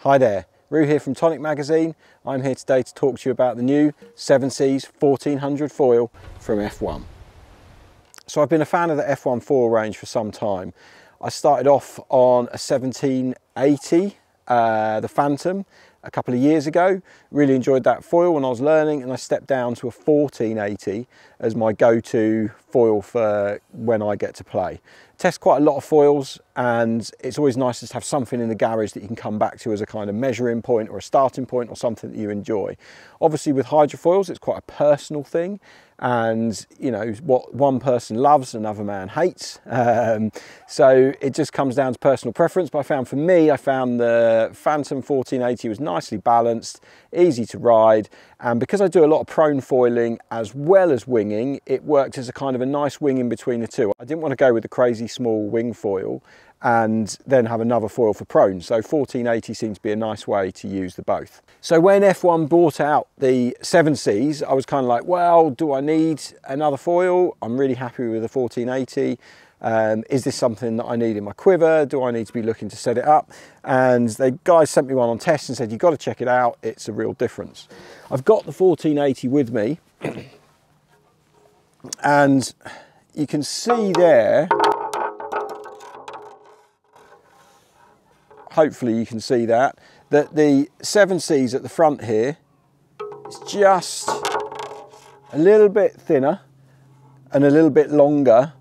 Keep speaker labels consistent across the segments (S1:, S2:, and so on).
S1: Hi there, Rou here from Tonic Magazine. I'm here today to talk to you about the new 7Cs 1400 foil from F1. So I've been a fan of the F1 foil range for some time. I started off on a 1780, the Phantom, a couple of years ago. Really enjoyed that foil when I was learning, and I stepped down to a 1480 as my go-to foil for when I get to play. Test quite a lot of foils, and it's always nice to have something in the garage that you can come back to as a kind of measuring point or a starting point or something that you enjoy. Obviously with hydrofoils, it's quite a personal thing, and you know, what one person loves, another man hates. So it just comes down to personal preference. But for me, I found the Phantom 1480 was nicely balanced, easy to ride, and because I do a lot of prone foiling as well as winging, it worked as a kind of a nice wing in between the two. I didn't want to go with a crazy small wing foil and then have another foil for prone, so 1480 seems to be a nice way to use the both. So when F1 brought out the 7Cs, I was kind of like, well, do I need another foil? I'm really happy with the 1480. Is this something that I need in my quiver? Do I need to be looking to set it up? And the guys sent me one on test and said, you've got to check it out, it's a real difference. I've got the 1480 with me, and you can see there, hopefully you can see that the 7Cs at the front here is just a little bit thinner and a little bit longer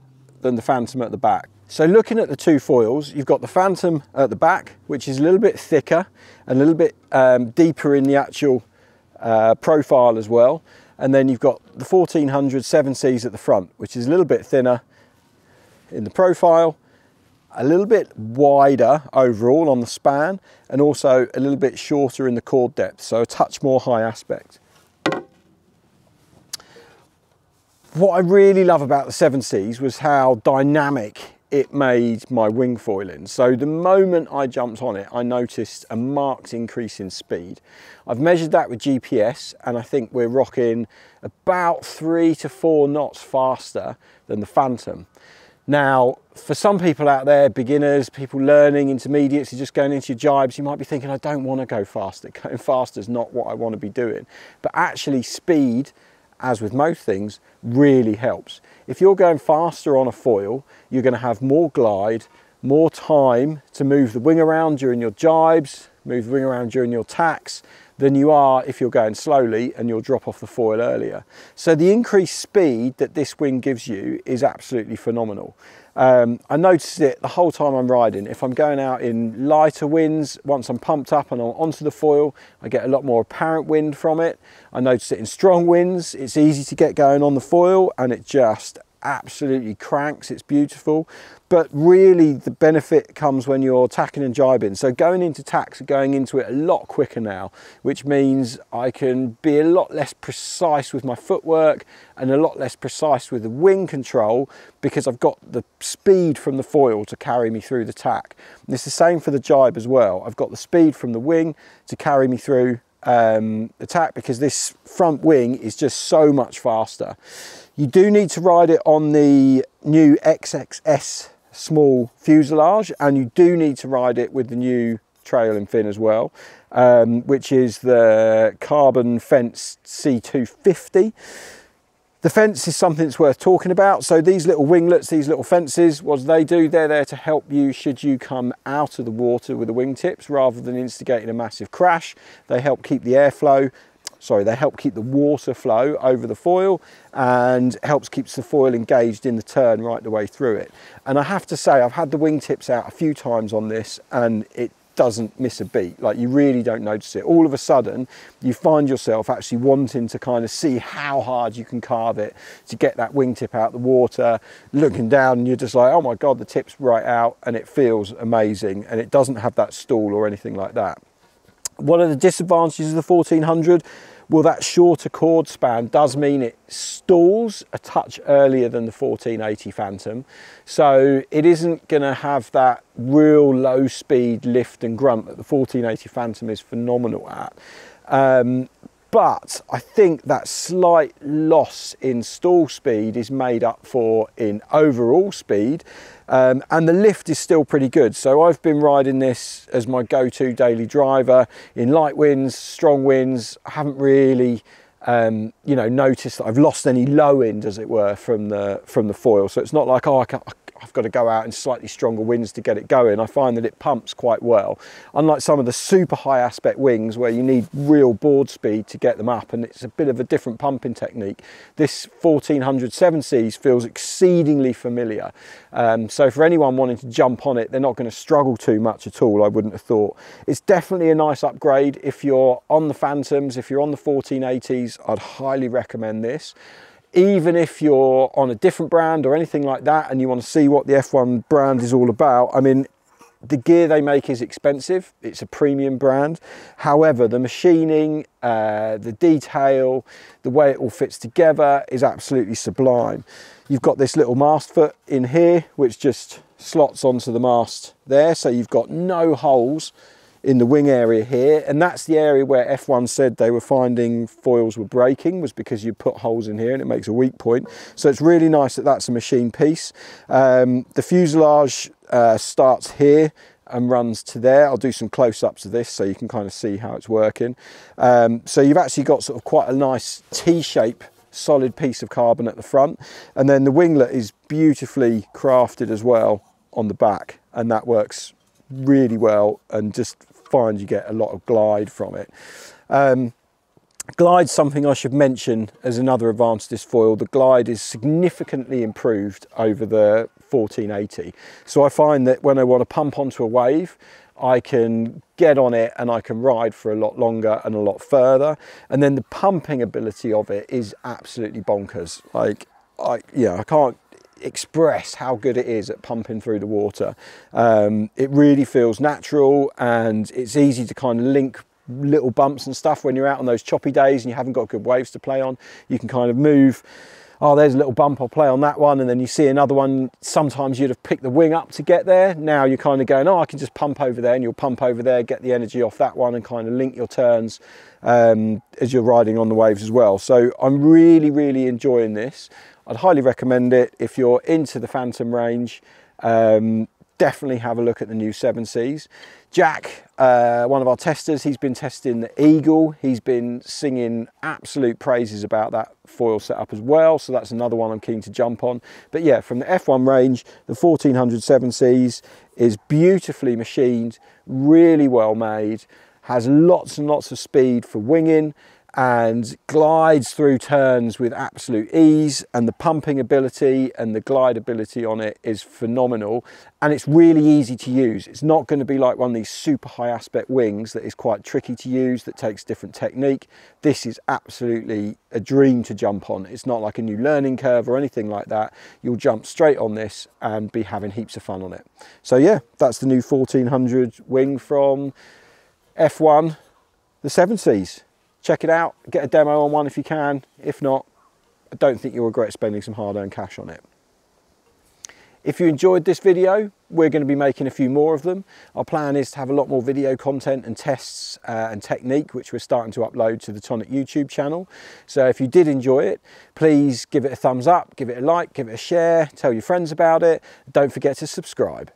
S1: than the Phantom at the back. So looking at the two foils, you've got the Phantom at the back, which is a little bit thicker and a little bit deeper in the actual profile as well. And then you've got the 1400 7Cs at the front, which is a little bit thinner in the profile, a little bit wider overall on the span, and also a little bit shorter in the chord depth, so a touch more high aspect. What I really love about the 7Cs was how dynamic it made my wing foiling. So the moment I jumped on it, I noticed a marked increase in speed. I've measured that with GPS, and I think we're rocking about 3 to 4 knots faster than the Phantom. Now, for some people out there, beginners, people learning, intermediates, you're just going into your jibes, you might be thinking, I don't want to go faster. Going faster is not what I want to be doing. But actually speed, as with most things, really helps. If you're going faster on a foil, you're going to have more glide, more time to move the wing around during your jibes, move the wing around during your tacks, than you are if you're going slowly and you'll drop off the foil earlier. So the increased speed that this wing gives you is absolutely phenomenal. I noticed it the whole time I'm riding. If I'm going out in lighter winds, once I'm pumped up and I'm onto the foil, I get a lot more apparent wind from it. I notice it in strong winds. It's easy to get going on the foil, and it just absolutely cranks. It's beautiful. But really the benefit comes when you're tacking and jibing. So going into tacks, going into it a lot quicker now, which means I can be a lot less precise with my footwork and a lot less precise with the wing control, because I've got the speed from the foil to carry me through the tack. And it's the same for the jibe as well. I've got the speed from the wing to carry me through the tack, because this front wing is just so much faster. You do need to ride it on the new XXS small fuselage, and you do need to ride it with the new trail and fin as well, which is the carbon fence C250. The fence is something that's worth talking about. So these little winglets, these little fences, what they do, they're there to help you should you come out of the water with the wingtips, rather than instigating a massive crash. They help keep the airflow, they help keep the water flow over the foil, and helps keeps the foil engaged in the turn right the way through it. And I have to say, I've had the wingtips out a few times on this, and it doesn't miss a beat. Like, you really don't notice it. All of a sudden you find yourself actually wanting to kind of see how hard you can carve it to get that wingtip out the water, looking down, and you're just like, oh my god, the tip's right out, and it feels amazing, and it doesn't have that stall or anything like that. What are the disadvantages of the 1400? Well, that shorter chord span does mean it stalls a touch earlier than the 1480 Phantom. So it isn't going to have that real low speed lift and grunt that the 1480 Phantom is phenomenal at. But I think that slight loss in stall speed is made up for in overall speed, and the lift is still pretty good. So I've been riding this as my go-to daily driver in light winds, strong winds. I haven't really you know, noticed that I've lost any low end, as it were, from the foil. So it's not like, oh, I've got to go out in slightly stronger winds to get it going. I find that it pumps quite well. Unlike some of the super high aspect wings where you need real board speed to get them up, and it's a bit of a different pumping technique, this 1400 7Cs feels exceedingly familiar. So for anyone wanting to jump on it, they're not going to struggle too much at all, I wouldn't have thought. It's definitely a nice upgrade. If you're on the Phantoms, if you're on the 1480s, I'd highly recommend this. Even if you're on a different brand or anything like that and you want to see what the F1 brand is all about, I mean, the gear they make is expensive. It's a premium brand. However, the machining, the detail, the way it all fits together is absolutely sublime. You've got this little mast foot in here, which just slots onto the mast there. So you've got no holes in the wing area here, and that's the area where F1 said they were finding foils were breaking, was because you put holes in here and it makes a weak point. So it's really nice that that's a machine piece. The fuselage starts here and runs to there. I'll do some close-ups of this so you can kind of see how it's working. So you've actually got sort of quite a nice T-shape solid piece of carbon at the front, and then the winglet is beautifully crafted as well on the back, and that works really well, and just find you get a lot of glide from it. Glide's something I should mention as another advantage of this foil. The glide is significantly improved over the 1480. So I find that when I want to pump onto a wave, I can get on it and I can ride for a lot longer and a lot further. And then the pumping ability of it is absolutely bonkers. Like, I can't express how good it is at pumping through the water. It really feels natural, and it's easy to kind of link little bumps and stuff when you're out on those choppy days and you haven't got good waves to play on. You can kind of move, oh, there's a little bump, I'll play on that one, and then you see another one. Sometimes you'd have picked the wing up to get there. Now you're kind of going, oh, I can just pump over there, and you'll pump over there, get the energy off that one, and kind of link your turns as you're riding on the waves as well. So I'm really, really enjoying this. I'd highly recommend it if you're into the Phantom range. Definitely have a look at the new 7Cs. Jack, one of our testers, he's been testing the Eagle. He's been singing absolute praises about that foil setup as well. So that's another one I'm keen to jump on. But yeah, from the F1 range, the 1400 7Cs is beautifully machined, really well made, has lots and lots of speed for winging, and glides through turns with absolute ease, and the pumping ability and the glide ability on it is phenomenal, and it's really easy to use. It's not going to be like one of these super high aspect wings that is quite tricky to use, that takes different technique. This is absolutely a dream to jump on. It's not like a new learning curve or anything like that. You'll jump straight on this and be having heaps of fun on it. So yeah, that's the new 1400 wing from F1, the 7Cs. Check it out, get a demo on one if you can. If not, I don't think you'll regret spending some hard-earned cash on it. If you enjoyed this video, we're going to be making a few more of them. Our plan is to have a lot more video content and tests and technique, which we're starting to upload to the TONIC YouTube channel. So if you did enjoy it, please give it a thumbs up, give it a like, give it a share, tell your friends about it. Don't forget to subscribe.